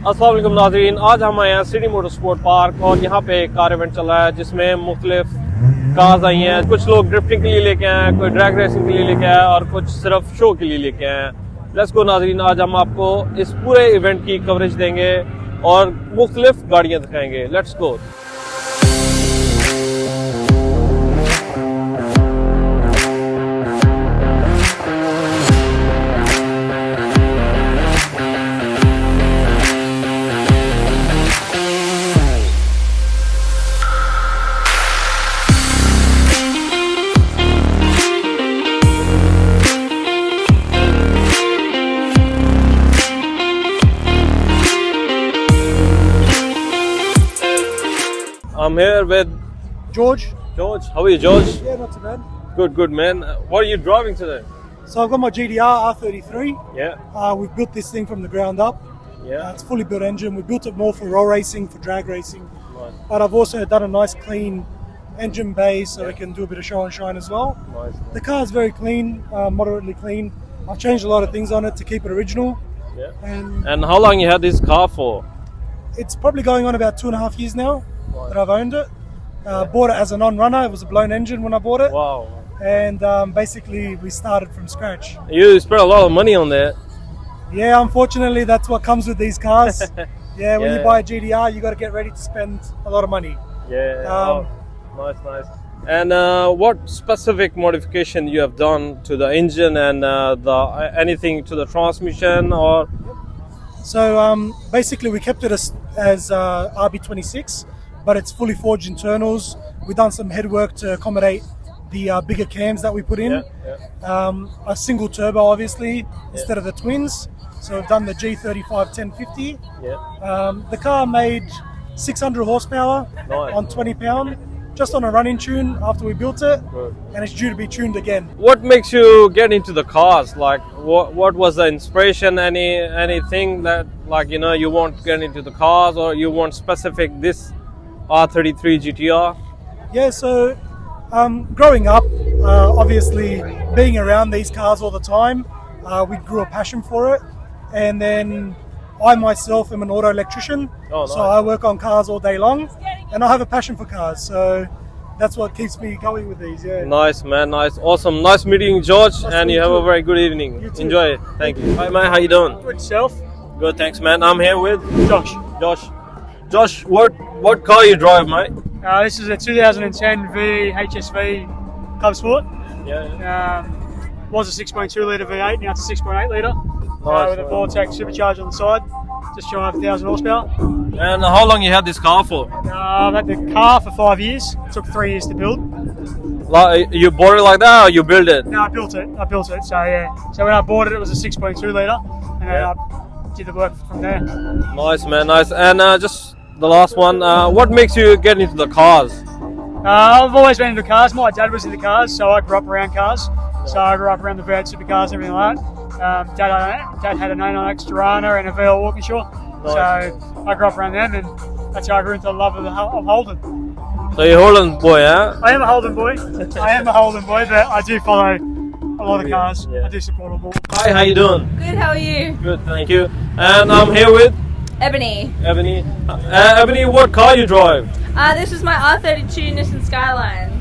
अस्सलाम वालेकुम नाज़रीन, आज हम आए हैं सिटी मोटरस्पोर्ट पार्क और यहाँ पे एक कार इवेंट चल रहा है जिसमें मुख्तलिफ कार्स आई हैं। कुछ लोग ड्रिफ्टिंग के लिए लेके आए हैं, कोई ड्रैग रेसिंग के लिए लेके आए और कुछ सिर्फ शो के लिए लेके आए हैं। लेट्स गो नाज़रीन, आज हम आपको इस पूरे इवेंट की कवरेज देंगे और मुख्तलिफ गाड़ियाँ दिखाएंगे। Let's go. I'm here with George. George. How are you, George? Yeah, not too bad. Good, man. What are you driving today? So I've got my GDR R33. Yeah. We've built this thing from the ground up. Yeah. It's a fully built engine. We built it more for roll racing, for drag racing. Nice. But I've also done a nice clean engine bay so we can do a bit of show and shine as well. Nice. The car is very clean, moderately clean. I've changed a lot of things on it to keep it original. Yeah. And how long you had this car for? it's probably going on about 2.5 years now that I've owned it. Bought it as a non-runner. It was a blown engine when I bought it. Wow. And basically we started from scratch. You spent a lot of money on that. Yeah, unfortunately that's what comes with these cars. Yeah, when Yeah. you buy a GDR you got to get ready to spend a lot of money. Yeah. Nice. And what specific modification you have done to the engine and anything to the transmission or? So basically we kept it as RB26, but it's fully forged internals. We've done some headwork to accommodate the bigger cams that we put in. A single turbo obviously instead of the twins. So we've done the G35 1050. The car made 600 horsepower on 20 pound, just on a running tune after we built it. And it's due to be tuned again. What makes you get into the cars? Like what was the inspiration? Anything that you want to get into the cars, or you want specific this R33 GTR? Yeah, so growing up, obviously being around these cars all the time, we grew a passion for it. And then I myself am an auto electrician, so I work on cars all day long, and I have a passion for cars, so that's what keeps me going with these. Yeah. Nice, man. Nice, awesome. Nice meeting you, George, and you have a very good evening. You too. Enjoy it. Thank you. Hi, man. How you doing? Good self. Good, thanks, man. I'm here with Josh. Josh, what car you drive, mate? This is a 2010 V HSV Club Sport. Yeah. Was a 6.2 litre V8, now it's a 6.8 litre. Nice, with a Vortex supercharger on the side, just shy of 1,000 horsepower. And how long you had this car for? I've had the car for 5 years. It took 3 years to build. Like, you bought it like that, or you built it? No, I built it. So yeah. So when I bought it, it was a 6.2 litre, and then I did the work from there. Nice, man. Nice. And just the last one. What makes you get into the cars? I've always been into cars. My dad was into cars, so I grew up around cars. So I grew up around the V8 supercars and everything like that. Dad had a 996 Tirana and a VL Walkinshaw. Nice. So I grew up around them, and that's how I grew into the love of Holden. So you're Holden boy, huh? I am a Holden boy. but I do follow a lot of cars. Yeah. I do support them all. Hi, how you doing? Good, how are you? Good, thank you. And I'm here with Ebony. Ebony. Ebony, what car you drive? This is my R32 Nissan Skyline.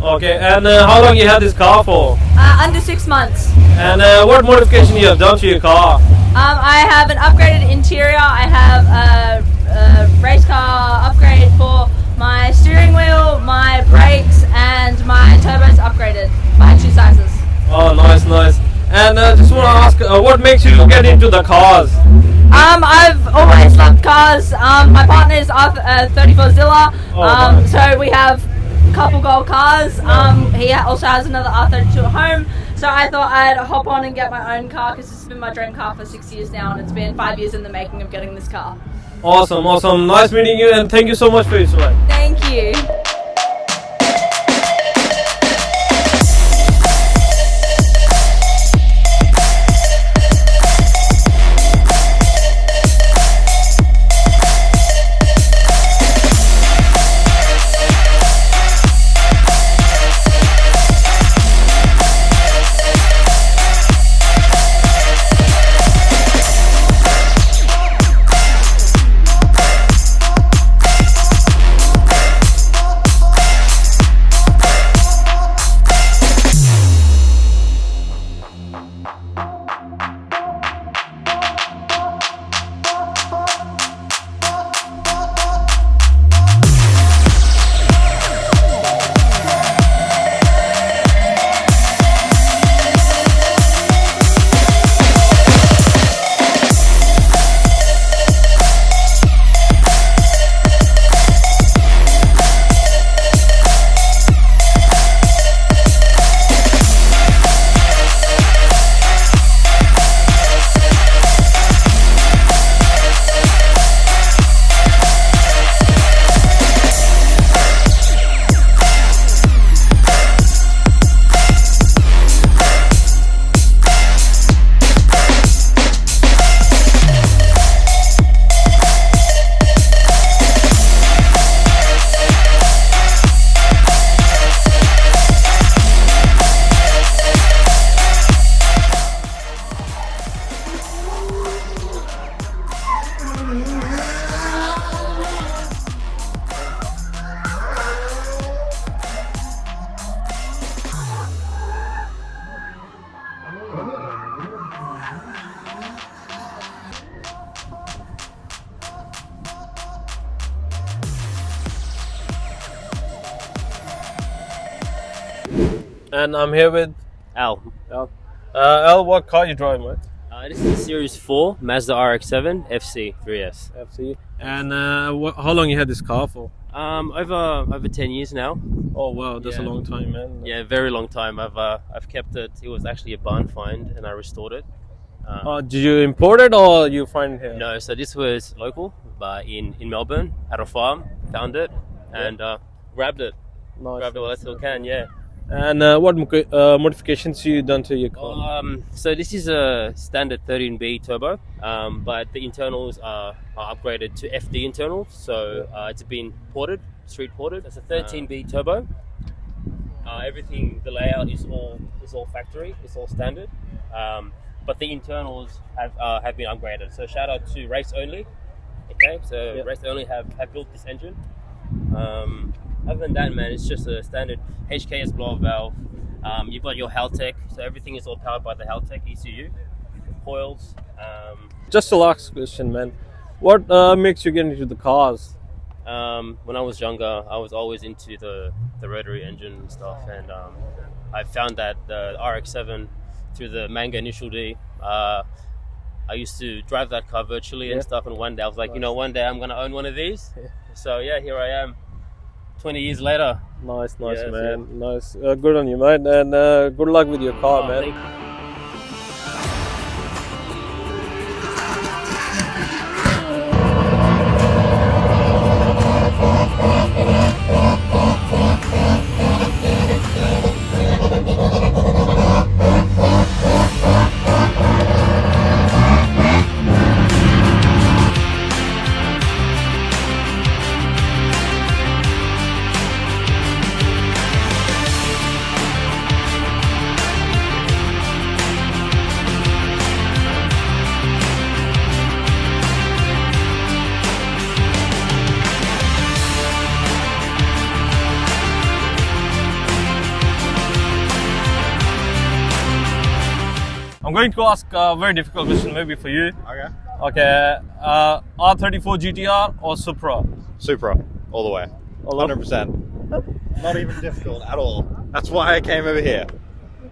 Okay, and how long you had this car for? Under 6 months. And what modification you have done to your car? I have an upgraded interior. I have a race car upgrade for my steering wheel, my brakes, and my turbos upgraded by 2 sizes. Oh, nice. And just want to ask, what makes you get into the cars? I've always loved cars. My partner is 34 Zilla, nice. so we have a couple gold cars. He also has another R32 at home, so So I thought I'd hop on and get my own car because this has been my dream car for 6 years now, and it's been 5 years in the making of getting this car. Awesome, awesome. Nice meeting you, and thank you so much for your time. Thank you. And I'm here with Al. Al, what car you driving, mate? This is a Series 4 Mazda RX-7 FC 3S. FC. And how long you had this car for? Over 10 years now. Oh wow, that's a Yeah. long time, man. Yeah, very long time. I've kept it. It was actually a barn find, and I restored it. Did you import it or you find it here? No, so this was local, but in Melbourne at a farm. Found it and grabbed it. Nice. Grabbed it while I still can. Yeah. And what modifications you done to your car? So this is a standard 13B turbo, but the internals are upgraded to FD internals. So it's been ported, street ported. It's a 13B turbo. Everything, the layout is all factory. It's all standard. But the internals have been upgraded. So shout out to Race Only. Okay, so Race Only have built this engine. Other than that, man, it's just a standard HKS blow-off valve. You've got your Haltech, so everything is all powered by the Haltech ECU. Coils. Just the last question, man. What makes you get into the cars? When I was younger, I was always into the rotary engine and stuff, and I found that the RX-7 through the Manga Initial D. I used to drive that car virtually and stuff, and one day I was like, one day I'm going to own one of these. So yeah, here I am. 20 years later. Nice, Yes, man. Nice. Good on you, mate. And good luck with your car, man. Thank you. I'm going to ask a very difficult question, maybe for you. Okay. Okay. R34 GTR or Supra? Supra, all the way. 100%. Not even difficult at all. That's why I came over here.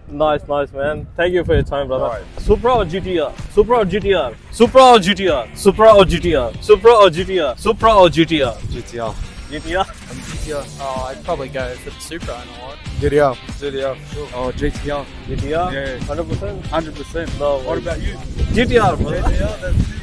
Nice, man. Thank you for your time, brother. Alright. Supra or GTR? Supra or GTR? Supra or GTR? Supra or GTR? Supra or GTR? Supra or GTR? GTR. GTR? GTR. Oh, I'd probably go for the Supra and all. GTR. GTR, for sure. Oh, GTR. GTR? Yeah. 100%? 100%. No. What about you? GTR, bro. GTR, that's it.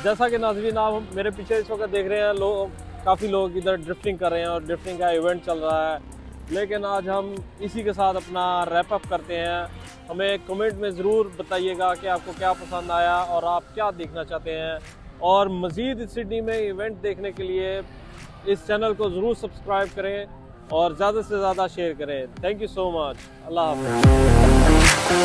जैसा कि नाज़रीन आप मेरे पीछे इस वक्त देख रहे हैं, काफ़ी लोग इधर ड्रिफ्टिंग कर रहे हैं और ड्रिफ्टिंग का इवेंट चल रहा है। लेकिन आज हम इसी के साथ अपना रैप अप करते हैं। हमें कमेंट में ज़रूर बताइएगा कि आपको क्या पसंद आया और आप क्या देखना चाहते हैं, और मज़ीद सिडनी में इवेंट देखने के लिए इस चैनल को ज़रूर सब्सक्राइब करें और ज़्यादा से ज़्यादा शेयर करें। Thank you so much. अल्लाह हाफ़िज़।